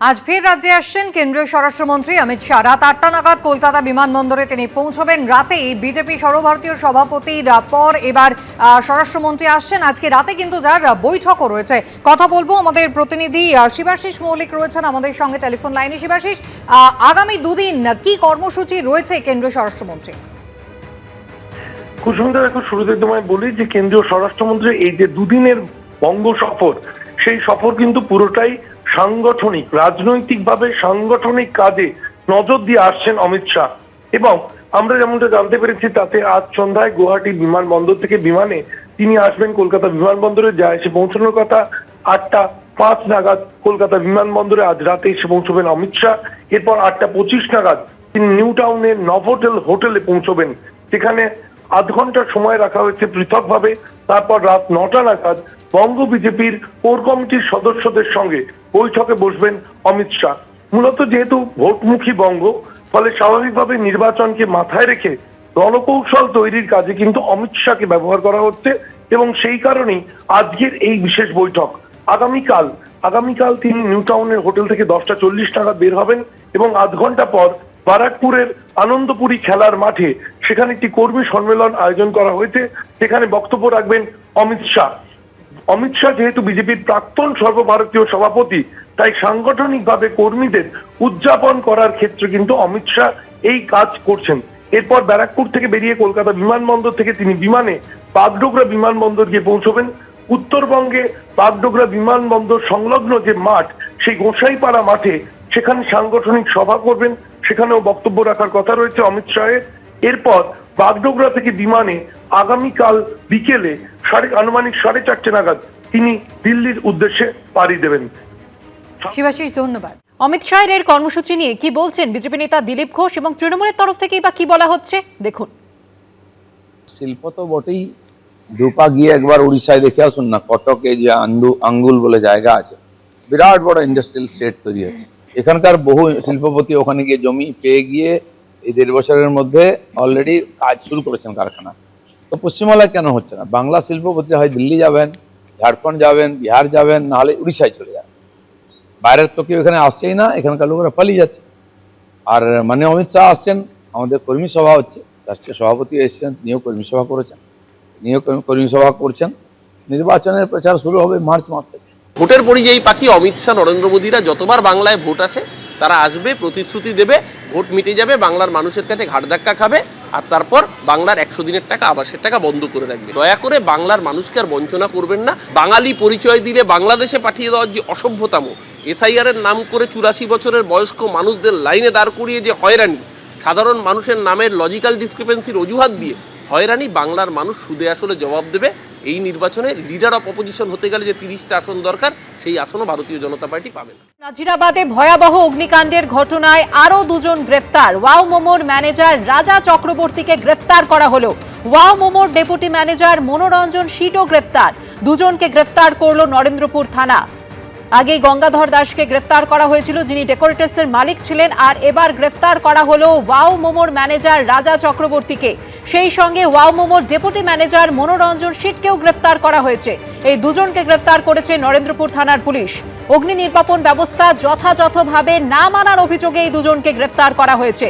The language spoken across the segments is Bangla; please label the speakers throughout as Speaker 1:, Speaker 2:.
Speaker 1: আজ ফের রাজ্যে আসছেন কেন্দ্রীয় স্বরাষ্ট্রমন্ত্রী অমিত শাহ। রাত 8টা নাগাদ কলকাতা বিমানবন্দরে তিনি পৌঁছবেন। রাতেই বিজেপি সর্বভারতীয় সভাপতির পর এবার স্বরাষ্ট্রমন্ত্রী আসছেন। আজকে রাতে কিন্তু যার বৈঠকও রয়েছে। কথা বলবো, আমাদের প্রতিনিধি শিবাশিস মৌলিক রয়েছেন আমাদের সঙ্গে টেলিফোন লাইনে। শিবাশিস, আগামী দুদিন কি কর্মসূচি রয়েছে কেন্দ্রীয় স্বরাষ্ট্রমন্ত্রী?
Speaker 2: কুসুমদা, এখন শুরুতে তোমায় বলি যে কেন্দ্রীয় স্বরাষ্ট্রমন্ত্রী এই যে দুদিনের বঙ্গ সফর, সেই সফর কিন্তু পুরোটাই সাংগঠনিক, রাজনৈতিকভাবে সাংগঠনিক কাজে নজর দিয়ে আসছেন অমিত শাহ। এবং আমরা যেমনটা জানতে পেরেছি তাতে আজ সন্ধ্যায় গুয়াহাটি বিমানবন্দর থেকে বিমানে তিনি আসবেন কলকাতা বিমানবন্দরে। যা এসে পৌঁছানোর কথা 8টা 5 নাগাদ কলকাতা বিমানবন্দরে আজ রাতে এসে পৌঁছবেন অমিত শাহ। এরপর 8টা 25 নাগাদ তিনি নিউ টাউনের নভোটেল হোটেলে পৌঁছবেন। সেখানে আধ ঘন্টা সময় রাখা হয়েছে পৃথকভাবে। তারপর রাত 9টা নাগাদ বঙ্গ বিজেপির কোর কমিটির সদস্যদের সঙ্গে বৈঠকে বসবেন অমিত শাহ। মূলত যেহেতু ভোটমুখী বঙ্গ, ফলে স্বাভাবিকভাবে নির্বাচনকে মাথায় রেখে রণকৌশল তৈরির কাজে কিন্তু অমিত শাহকে ব্যবহার করা হচ্ছে এবং সেই কারণেই আজকের এই বিশেষ বৈঠক। আগামীকাল তিনি নিউ টাউনের হোটেল থেকে 10টা 40 নাগাদ বের হবেন এবং আধ ঘন্টা পর বারাকপুরের আনন্দপুরী খেলার মাঠে সেখানে একটি কর্মী সম্মেলন আয়োজন করা হয়েছে। সেখানে বক্তব্য রাখবেন অমিত শাহ। অমিত শাহ যেহেতু বিজেপির প্রাক্তন সর্বভারতীয় সভাপতি, তাই সাংগঠনিকভাবে কর্মীদের উদযাপন করার ক্ষেত্রে কিন্তু অমিত শাহ এই কাজ করছেন। এরপর ব্যারাকপুর থেকে বেরিয়ে কলকাতা বিমানবন্দর থেকে তিনি বিমানে বাগডোগরা বিমানবন্দর গিয়ে পৌঁছবেন। উত্তরবঙ্গে বাগডোগরা বিমানবন্দর সংলগ্ন যে মাঠ, সেই গোসাইপাড়া মাঠে সেখানে সাংগঠনিক সভা করবেন। সেখানেও বক্তব্য রাখার কথা রয়েছে অমিত শাহের। এরপর বাগডোগরা থেকে বিমানে আগামীকাল বিকেলে আনুমানিক 4:30 নাগাদ তিনি দিল্লির উদ্দেশ্যে পাড়ি দেবেন।
Speaker 1: শিবাশিস, ধন্যবাদ।
Speaker 3: অমিত শাহের এর কর্মসূচি নিয়ে কি বলছেন বিজেপি নেতা দিলীপ ঘোষ এবং তৃণমূলের তরফ থেকেই বা কি বলা হচ্ছে দেখুন।
Speaker 4: শিল্প তো বটেই, দুপা গিয়ে একবার উড়িষ্যায় দেখে আসুন না। কটকে যে আঙ্গুল বলে জায়গা আছে, বিরাট বড় ইন্ডাস্ট্রিয়াল স্টেট তৈরি হয়েছে। এখানকার বহু শিল্পপতি ওখানে গিয়ে জমি পেয়ে গিয়ে এই 1.5 বছরের মধ্যে অলরেডি কাজ শুরু করেছেন কারখানা। তো পশ্চিমবাংলায় কেন হচ্ছে না? বাংলা শিল্পপতিরা হয় দিল্লি যাবেন, ঝাড়খণ্ড যাবেন, বিহার যাবেন, নাহলে উড়িষ্যায় চলে যাবেন। বাইরের তো কেউ এখানে আসছেই না, এখানকার লোকেরা পালিয়ে যাচ্ছে। আর মানে অমিত শাহ আসছেন, আমাদের কর্মী সভা হচ্ছে, রাষ্ট্রীয় সভাপতি এসেছেন, তিনিও কর্মী সভা করেছেন, তিনিও কর্মী সভা করছেন। নির্বাচনের প্রচার শুরু হবে মার্চ মাস থেকে।
Speaker 5: ভোটের পরিযায়ী পাখি অমিত শাহ, নরেন্দ্র মোদীরা যতবার বাংলায় ভোট আসে তারা আসবে, প্রতিশ্রুতি দেবে, ভোট মিটে যাবে, বাংলার মানুষের কাছে ঘাট ধাক্কা খাবে, আর তারপর বাংলার 100 দিনের টাকা, আবাসের টাকা বন্ধ করে রাখবে। দয়া করে বাংলার মানুষকে আর বঞ্চনা করবেন না। বাঙালি পরিচয় দিলে বাংলাদেশে পাঠিয়ে দেওয়ার যে অসভ্যতাম, এসআইআর এর নাম করে 84 বছরের বয়স্ক মানুষদের লাইনে দাঁড় করিয়ে যে হয়রানি, সাধারণ মানুষের নামের লজিক্যাল ডিসক্রিপেন্সির অজুহাত দিয়ে হয়রানি, বাংলার মানুষ সুদে আসলে জবাব দেবে। এই নির্বাচনে লিডার অফ অপোজিশন হতে গেলে যে 30টা আসন দরকার, সেই আসনও ভারতীয় জনতা পার্টি পাবে না।
Speaker 3: নাজিরাবাদে ভয়াবহ অগ্নিকাণ্ডের ঘটনায় আরো 2 জন গ্রেফতার। ওয়াও মোমোর ম্যানেজার রাজা চক্রবর্তীকে গ্রেফতার করা হলো। ওয়াও মোমোর ডেপুটি ম্যানেজার মনোরঞ্জন শীটও গ্রেফতার। 2 জনকে গ্রেফতার করলো নরেন্দ্রপুর থানা। আগেই গঙ্গাধর দাসকে গ্রেফতার করা হয়েছিল, যিনি ডেকোরেটার্সের মালিক ছিলেন, আর এবার গ্রেফতার করা হলো ওয়াও মোমোর ম্যানেজার রাজা চক্রবর্তীকে। সেই সঙ্গে ওয়াও মোমোর ডেপুটি ম্যানেজার মনোরঞ্জন শীটকেও গ্রেফতার করা হয়েছে। এই 2 জনকে গ্রেফতার করেছে নরেন্দ্রপুর থানার পুলিশ। অগ্নি নির্বাপন ব্যবস্থা যথাযথভাবে না মানার অভিযোগে এই 2 জনকে গ্রেফতার করা হয়েছে।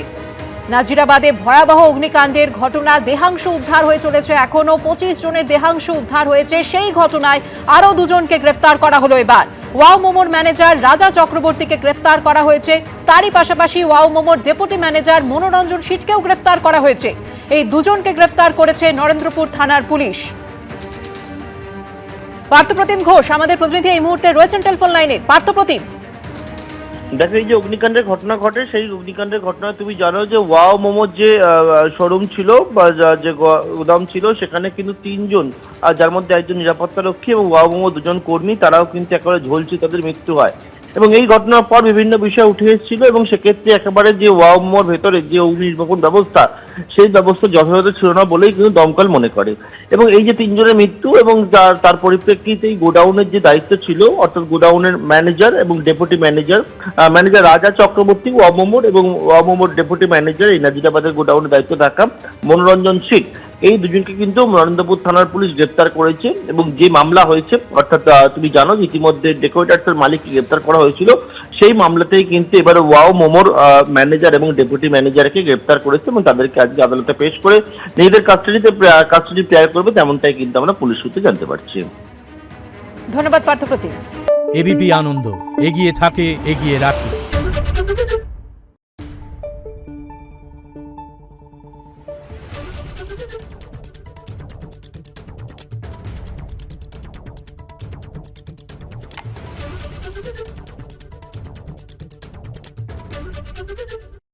Speaker 3: নাজিরাবাদে ভয়াবহ অগ্নিকাণ্ডের ঘটনা, দেহাংশ উদ্ধার হয়ে চলেছে। এখনো 25 জনের দেহাংশ উদ্ধার হয়েছে। সেই ঘটনায় আরো 2 জনকে গ্রেফতার করা হলো এবার। ওয়াও মোমোর ম্যানেজার রাজা চক্রবর্তীকে গ্রেফতার করা হয়েছে। তারই পাশাপাশি ওয়াও মোমোর ডেপুটি ম্যানেজার মনোরঞ্জন শীটকেও গ্রেফতার করা হয়েছে। এই 2 জনকে গ্রেফতার করেছে নরেন্দ্রপুর থানার পুলিশ। পার্থপ্রতিম ঘোষ আমাদের প্রতিনিধি এই মুহূর্তে রয়েছেন টেলিফোন লাইনে। পার্থপ্রতিম,
Speaker 6: দেখো, এই যে অগ্নিকাণ্ডের ঘটনা ঘটে, সেই অগ্নিকাণ্ডের ঘটনা তুমি জানো যে ওয়াও মোমোর যে শোরুম ছিল বা যে গোদাম ছিল, সেখানে কিন্তু 3 জন, যার মধ্যে একজন নিরাপত্তা রক্ষী এবং ওয়াও মোমো 2 জন কর্মী, তারাও কিন্তু একেবারে ঝলছে, তাদের মৃত্যু হয়। এবং এই ঘটনার পর বিভিন্ন বিষয় উঠে এসেছিল এবং সেক্ষেত্রে একেবারে যে ওয়াও মোমোর ভেতরে যে অগ্নি নির্বাপন ব্যবস্থা, সেই ব্যবস্থা যথাযথ ছিল না বলেই কিন্তু দমকল মনে করে। এবং এই যে 3 জনের মৃত্যু এবং তার পরিপ্রেক্ষিতে এই গোডাউনের যে দায়িত্ব ছিল, অর্থাৎ গোডাউনের ম্যানেজার এবং ডেপুটি ম্যানেজার রাজা চক্রবর্তী ওয়াও মোমোর এবং ওয়াও মোমোর ডেপুটি ম্যানেজার এই নাজিরাবাদের গোডাউনের দায়িত্ব থাকা মনোরঞ্জন শীট, এই 2 জনকে কিন্তু নরেন্দ্রপুর থানার পুলিশ গ্রেফতার করেছে। এবং যে মামলা হয়েছে, অর্থাৎ তুমি জানো ইতিমধ্যে ডেকোরেটার্সের মালিককে গ্রেফতার করা হয়েছিল, সেই মামলাতেই কিন্তু এবার ওয়াও মোমোর ম্যানেজার এবং ডেপুটি ম্যানেজারকে গ্রেপ্তার করেছে এবং তাদেরকে আজকে আদালতে পেশ করে নিজেদের কাস্টাডি প্রেয়ার করবে, তেমনটাই কিন্তু আমরা পুলিশ সূত্রে জানতে পারছি।
Speaker 3: ধন্যবাদ পার্থপ্রতিম।
Speaker 7: এবিপি আনন্দ, এগিয়ে থাকে, এগিয়ে রাখে।